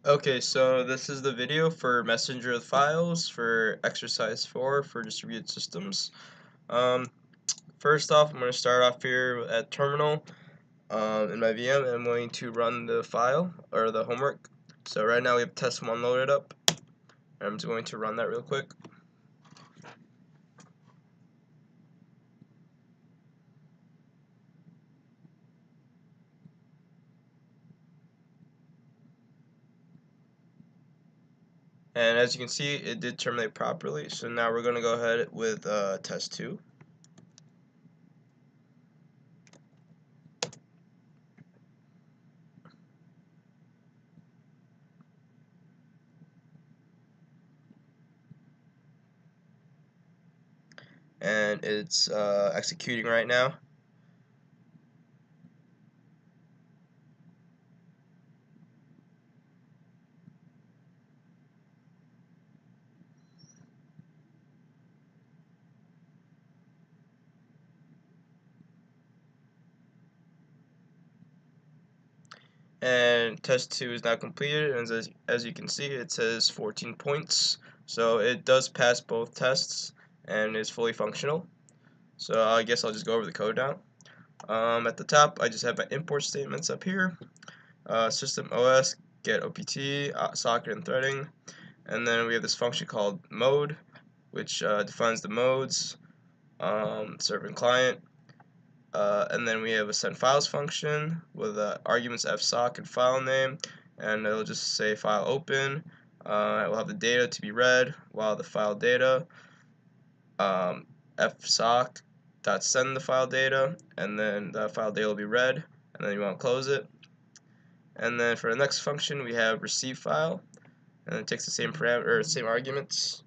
Okay, so this is the video for Messenger files for exercise 4 for distributed systems. Um, First off, I'm going to start off here at terminal in my VM, and I'm going to run the file or the homework. So right now we have test 1 loaded up, and I'm just going to run that real quick. And as you can see, it did terminate properly, so now we're going to go ahead with test 2. And it's executing right now. And test 2 is now completed, and as you can see, it says 14 points, so it does pass both tests and is fully functional. So I guess I'll just go over the code now. At the top, I just have my import statements up here, system OS, get OPT, socket, and threading, and then we have this function called mode, which defines the modes, server and client. And then we have a send files function with arguments fsock and file name, and it'll just say file open. It will have the data to be read, while the file data fsock dot send the file data, and then the file data will be read, and then you want to close it. And then for the next function, we have receive file, and it takes the same parameter or same arguments,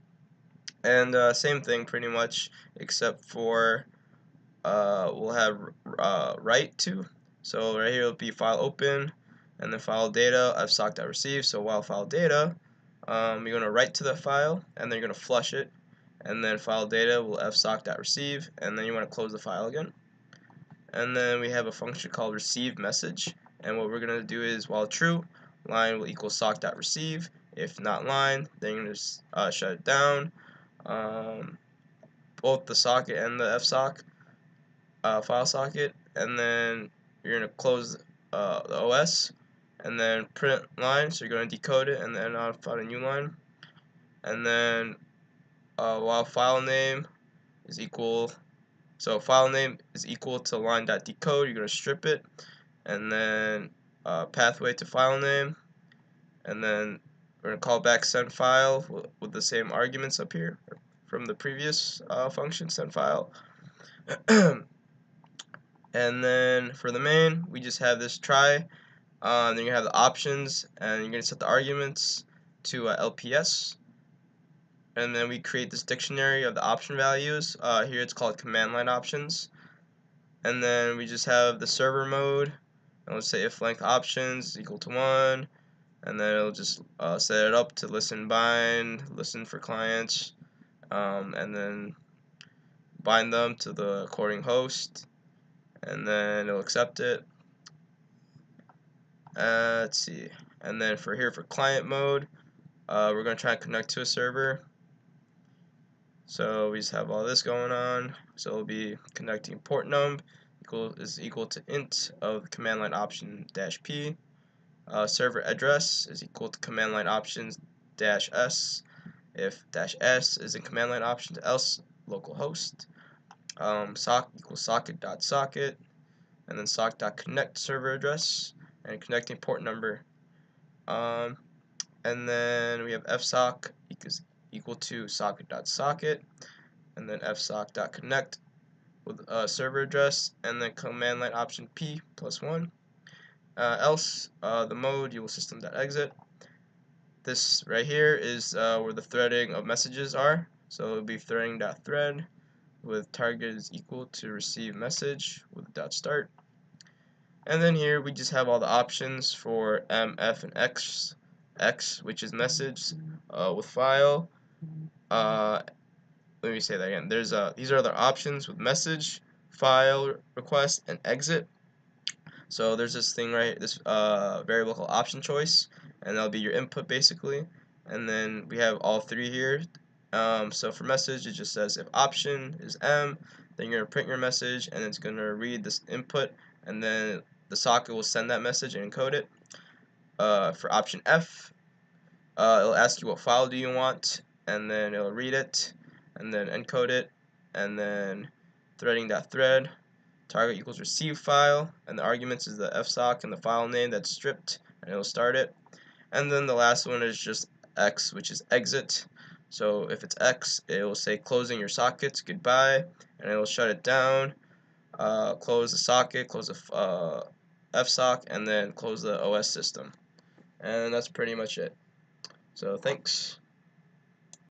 and same thing pretty much, except for we'll have write to. So right here will be file open, and then file data fsock.receive. So while file data, you're going to write to the file, and then you're going to flush it, and then file data will fsock.receive, and then you want to close the file again. And then we have a function called receive message, and what we're going to do is while true, line will equal sock.receive. If not line, then you're going to shut it down. Both the socket and the fsock file socket, and then you're going to close the OS, and then print line, so you're going to decode it, and then find a new line, and then while file name is equal, so file name is equal to line.decode, you're going to strip it, and then pathway to file name, and then we're going to call back send file with the same arguments up here from the previous function, send file. And then for the main, we just have this try. Then you have the options, and you're going to set the arguments to LPS. And then we create this dictionary of the option values. Here it's called command line options. And then we just have the server mode. And let's say if length options is equal to 1. And then it'll just set it up to listen bind, listen for clients, and then bind them to the according host. And then it'll accept it. Let's see. And then for here for client mode, we're going to try and connect to a server. So we just have all this going on. So it'll be connecting port num is equal to int of command line option dash p. Server address is equal to command line options dash s. If dash s is in command line options, else localhost. Sock equals socket dot socket, and then sock dot connect server address and connecting port number. And then we have fsock equal to socket.socket, and then fsock.connect with a server address, and then command line option p plus 1. Else, the mode, you will system.exit. This right here is where the threading of messages are. So it will be threading.thread with target is equal to receive message with dot start. And then here we just have all the options for M, F, and X. X, which is message with file. Let me say that again. These are the options with message, file request, and exit. So there's this thing right, this variable called option choice, and that'll be your input basically. And then we have all three here. So for message, it just says if option is M, then you're gonna print your message, and it's gonna read this input, and then the socket will send that message and encode it. For option F, it'll ask you what file do you want, and then it'll read it, and then encode it, and then threading.thread target equals receive file, and the arguments is the fsock and the file name that's stripped, and it'll start it. And then the last one is just X, which is exit. So if it's X, it will say closing your sockets, goodbye, and it will shut it down. Close the socket, close the fsock, and then close the OS system. And that's pretty much it. So thanks.